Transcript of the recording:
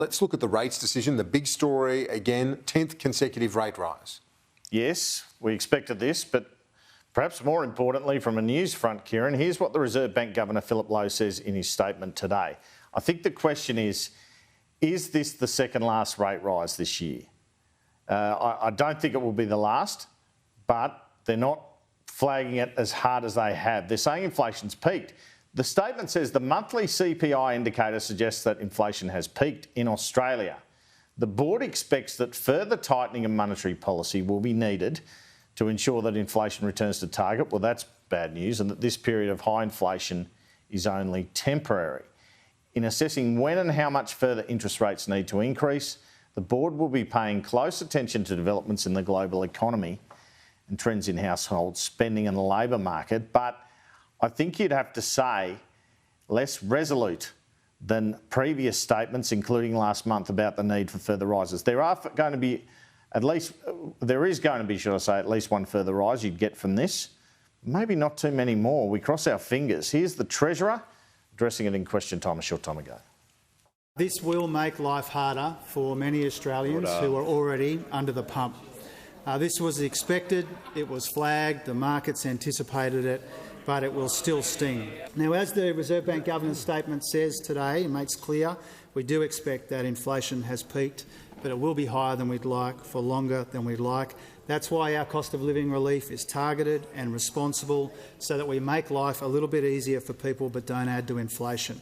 Let's look at the rates decision. The big story again, 10th consecutive rate rise. Yes, we expected this, but perhaps more importantly from a news front, Kieran, here's what the Reserve Bank Governor Philip Lowe says in his statement today. I think the question is this the second last rate rise this year? I don't think it will be the last, but they're not flagging it as hard as they have. They're saying inflation's peaked. The statement says the monthly CPI indicator suggests that inflation has peaked in Australia. The board expects that further tightening of monetary policy will be needed to ensure that inflation returns to target. Well, that's bad news, and that this period of high inflation is only temporary. In assessing when and how much further interest rates need to increase, the board will be paying close attention to developments in the global economy and trends in household spending and the labour market, but I think you'd have to say less resolute than previous statements, including last month, about the need for further rises. There is going to be, should I say, at least one further rise you'd get from this. Maybe not too many more. We cross our fingers. Here's the Treasurer addressing it in Question Time a short time ago. This will make life harder for many Australians who are already under the pump. This was expected, it was flagged, the markets anticipated it, but it will still sting. Now, as the Reserve Bank Governor's statement says today, it makes clear we do expect that inflation has peaked, but it will be higher than we'd like for longer than we'd like. That's why our cost of living relief is targeted and responsible, so that we make life a little bit easier for people but don't add to inflation.